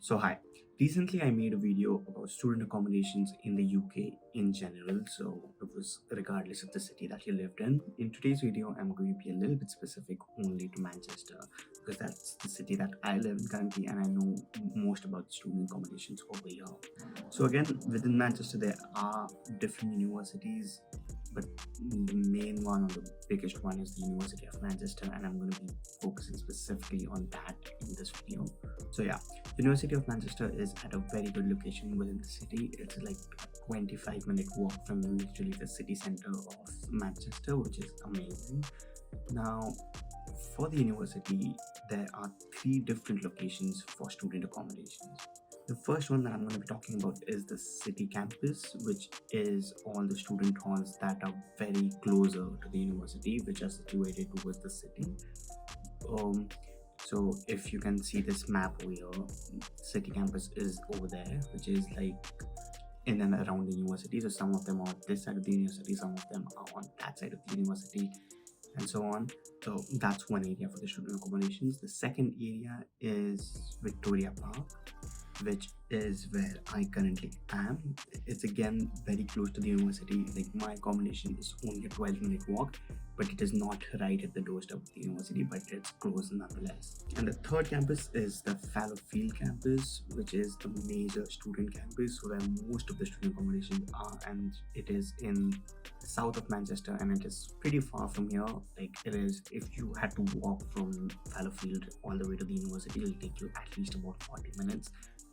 So, hi. Recently, I made a video about student accommodations in the UK in general. So, it was regardless of the city that you lived in. In today's video, I'm going to be a little bit specific only to Manchester because that's the city that I live in currently and I know most about student accommodations over here. So, again, within Manchester, there are different universities, but the main one or the biggest one is the University of Manchester, and I'm going to be focusing specifically on that in this video. So, yeah. University of Manchester is at a very good location within the city. It's like a 25-minute walk from literally the city center of Manchester, which is amazing. Now, for the university, there are three different locations for student accommodations. The first one that I'm going to be talking about is the city campus, which is all the student halls that are very closer to the university, which are situated towards the city. Um, so if you can see this map over here, city campus is over there, which is like in and around the university. So some of them are this side of the university, some of them are on that side of the university, and so on. So that's one area for the student accommodations. The second area is Victoria Park, which is where I currently am. It's again very close to the university. Like my accommodation is only a 12-minute walk, but it is not right at the doorstep of the university, but it's close nonetheless. And the third campus is the Fallowfield campus, which is the major student campus where most of the student accommodations are, and it is in south of Manchester, and it is pretty far from here. Like it is, if you had to walk from Fallowfield all the way to the university, it'll take you at least about 40 minutes,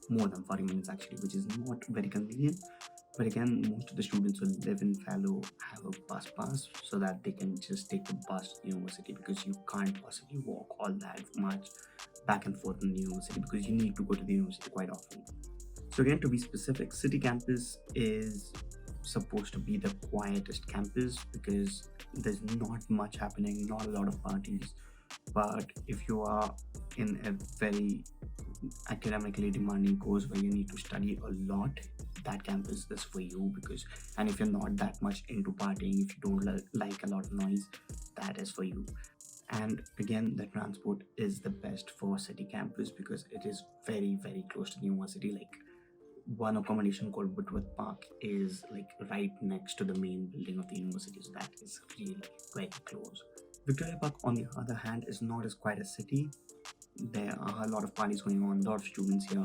more than 40 minutes actually, which is not very convenient. But again, most of the students who live in Fallow have a bus pass so that they can just take the bus to the university, because you can't possibly walk all that much back and forth in the university because you need to go to the university quite often. So again, to be specific, city campus is supposed to be the quietest campus because there's not much happening, not a lot of parties. But if you are in a very academically demanding course where you need to study a lot, that campus is for you. Because, and if you're not that much into partying, if you don't like a lot of noise, that is for you. And again, the transport is the best for city campus because it is very close to the university. Like one accommodation called Whitworth Park is like right next to the main building of the university, so that is really very close. Victoria Park, on the other hand, is not as quite a city. There are a lot of parties going on, a lot of students here.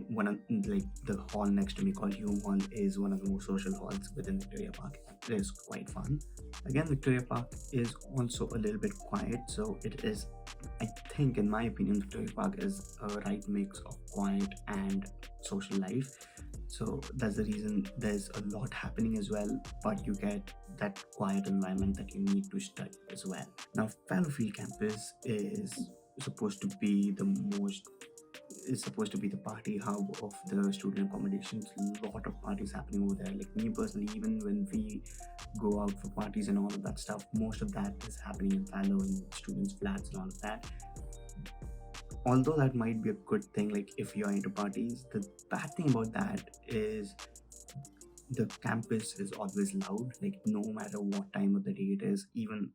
One of, like the hall next to me called Hume Hall is one of the most social halls within Victoria Park. It is quite fun. Again, Victoria Park is also a little bit quiet, so it is, I think, in my opinion, Victoria Park is a right mix of quiet and social life. So that's the reason there's a lot happening as well, but you get that quiet environment that you need to study as well. Now, Fallowfield campus supposed to be the most is supposed to be the party hub of the student accommodations. A lot of parties happening over there. Like me personally, even when we go out for parties and all of that stuff, most of that is happening in Fallow, in students' flats and all of that. Although that might be a good thing, like if you're into parties, the bad thing about that is the campus is always loud. Like no matter what time of the day it is, even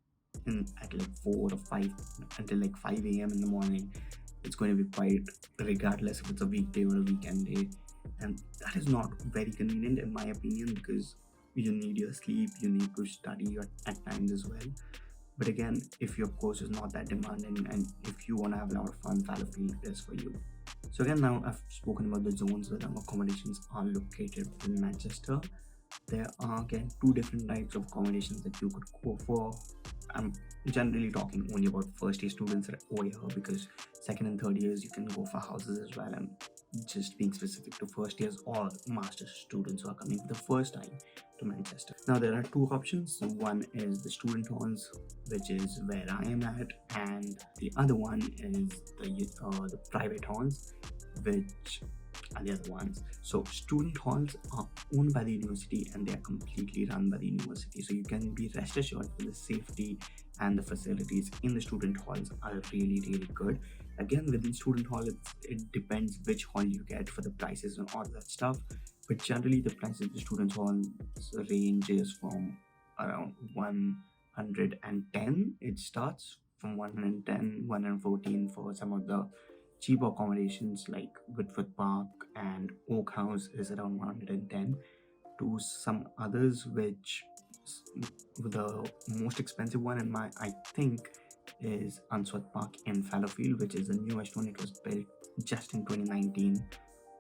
at like 4 or 5 until like 5 a.m. in the morning, it's going to be quiet regardless if it's a weekday or a weekend day. And that is not very convenient in my opinion, because you need your sleep, you need to study at times as well. But again, if your course is not that demanding and if you want to have a lot of fun, Fallowfield is for you. So again, now I've spoken about the zones where our accommodations are located in Manchester. There are again two different types of accommodations that you could go for. I'm generally talking only about first year students over here, because second and third years you can go for houses as well. I'm just being specific to first years or master's students who are coming for the first time to Manchester. Now there are two options. One is the student halls, which is where I am at, and the other one is the private halls, which are the other ones. So student halls are owned by the university and they are completely run by the university. So you can be rest assured that the safety and the facilities in the student halls are really good. Again, within student hall, it depends which hall you get for the prices and all that stuff. But generally, the prices of the student hall ranges from around 110. It starts from 110, 114 for some of the cheaper accommodations like Whitford Park and Oak House is around 110, to some others which s- the most expensive one in my I think is Unsworth Park in Fallowfield, which is the newest one. It was built just in 2019.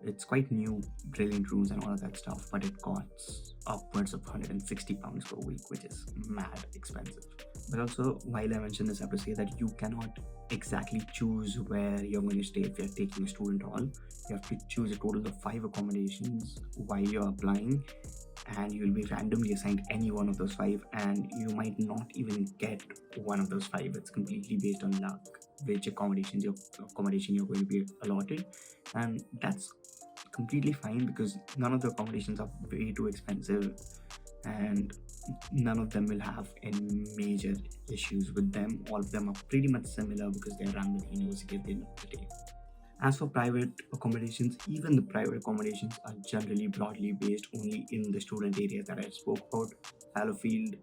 It's quite new, brilliant rooms and all of that stuff, but it costs upwards of £160 per week, which is mad expensive. But also, while I mentioned this, I have to say that you cannot exactly choose where you're going to stay if you're taking a student hall. You have to choose a total of 5 accommodations while you're applying, and you'll be randomly assigned any one of those 5, and you might not even get one of those 5. It's completely based on luck which accommodation you're going to be allotted, and that's completely fine because none of the accommodations are way too expensive, and none of them will have any major issues with them. All of them are pretty much similar because they're run by the university at the end of the day. As for private accommodations, even the private accommodations are generally broadly based only in the student areas that I spoke about: Fallowfield,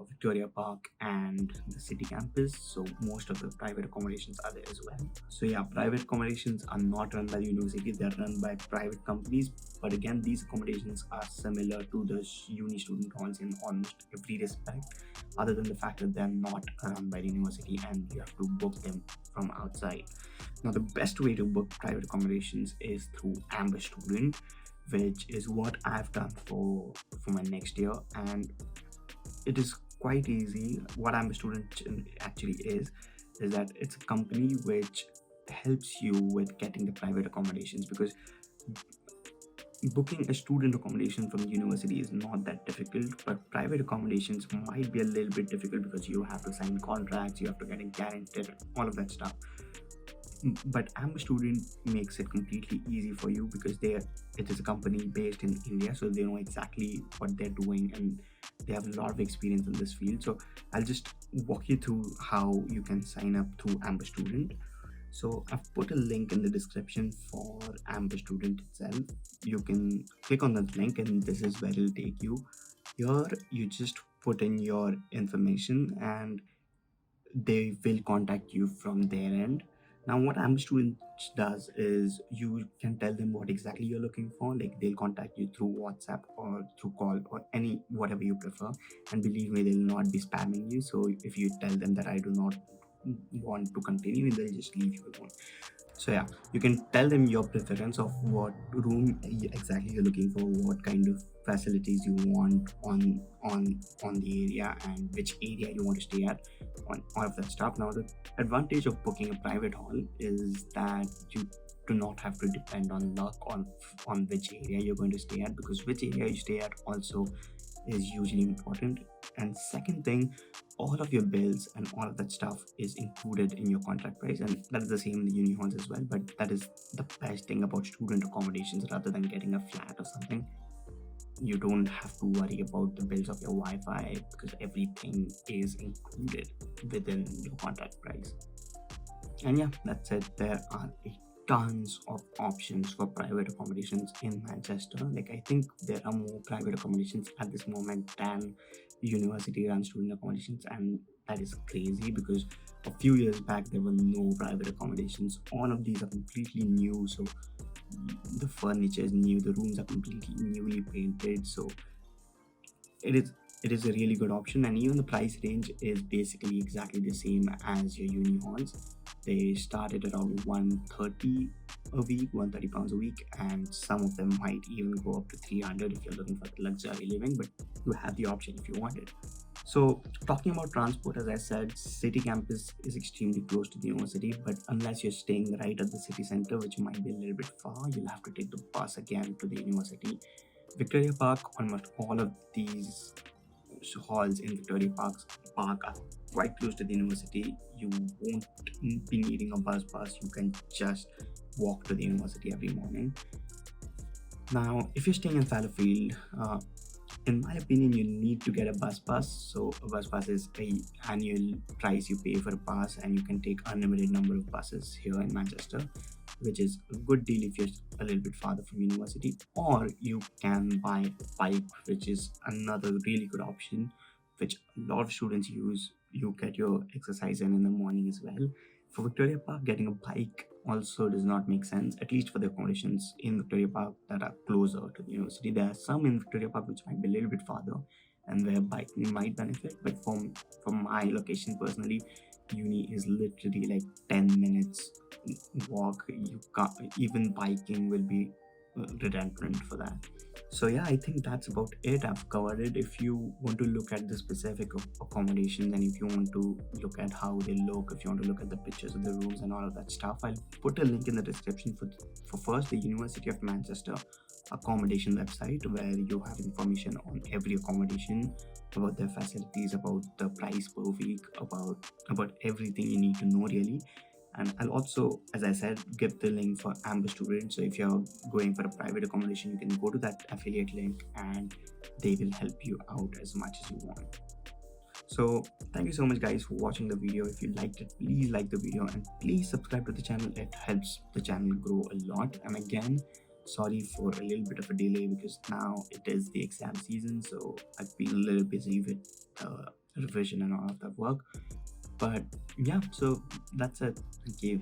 Victoria Park, and the city campus. So most of the private accommodations are there as well. So yeah, private accommodations are not run by the university; they're run by private companies. But again, these accommodations are similar to the uni student halls in almost every respect, other than the fact that they're not run by the university and you have to book them from outside. Now, the best way to book private accommodations is through Amber Student, which is what I've done for my next year, and it is quite easy. What Amber Student actually is that it's a company which helps you with getting the private accommodations, because booking a student accommodation from university is not that difficult, but private accommodations might be a little bit difficult because you have to sign contracts, you have to get it guaranteed, all of that stuff. But Amber Student makes it completely easy for you because it is a company based in India, so they know exactly what they're doing and they have a lot of experience in this field. So I'll just walk you through how you can sign up through Amber Student. So I've put a link in the description for Amber Student itself. You can click on that link and this is where it'll take you. Here you just put in your information and they will contact you from their end. Now, what Amber Student does is you can tell them what exactly you're looking for. Like they'll contact you through WhatsApp or through call or any whatever you prefer. And believe me, they'll not be spamming you. So if you tell them that I do not want to continue, they'll just leave you alone. So yeah, you can tell them your preference of what room exactly you're looking for, what kind of facilities you want on the area, and which area you want to stay at, on all of that stuff. Now, the advantage of booking a private hall is that you do not have to depend on luck on which area you're going to stay at, because which area you stay at also is hugely important. And second thing, all of your bills and all of that stuff is included in your contract price, and that is the same in the uni halls as well. But that is the best thing about student accommodations. Rather than getting a flat or something, you don't have to worry about the bills of your Wi-Fi because everything is included within your contract price. And yeah, that's it. There are tons of options for private accommodations in Manchester. Like, I think there are more private accommodations at this moment than university run student accommodations, and that is crazy because a few years back there were no private accommodations. All of these are completely new, so the furniture is new, the rooms are completely newly painted. So it is it is a really good option, and even the price range is basically exactly the same as your uni halls. They start at around 130 a week, £130 a week, and some of them might even go up to 300 if you're looking for luxury living, but you have the option if you want it. So, talking about transport, as I said, city campus is extremely close to the university, but unless you're staying right at the city center, which might be a little bit far, you'll have to take the bus again to the university. Victoria Park, almost all of these halls in Park are quite close to the university. You won't be needing a bus pass. You can just walk to the university every morning. Now, if you're staying in Fallowfield, in my opinion, you need to get a bus pass. So a bus pass is a annual price you pay for a pass, and you can take unlimited number of buses here in Manchester, which is a good deal if you're a little bit farther from university. Or you can buy a bike, which is another really good option, which a lot of students use. You get your exercise in the morning as well. For Victoria Park, getting a bike also does not make sense, at least for the accommodations in Victoria Park that are closer to the university. There are some in Victoria Park which might be a little bit farther and where biking might benefit, but from my location personally, uni is literally like 10 minutes walk. You can't, even biking will be redundant for that. So yeah, I think that's about it. I've covered it. If you want to look at the specific accommodations, and if you want to look at how they look, if you want to look at the pictures of the rooms and all of that stuff, I'll put a link in the description for first the University of Manchester accommodation website, where you have information on every accommodation, about their facilities, about the price per week, about everything you need to know really. And I'll also, as I said, give the link for Amber students. So if you're going for a private accommodation, you can go to that affiliate link and they will help you out as much as you want. So thank you so much guys for watching the video. If you liked it, please like the video and please subscribe to the channel. It helps the channel grow a lot. And again, sorry for a little bit of a delay because now it is the exam season, so I've been a little busy with revision and all of that work. But yeah, so that's it. Thank you.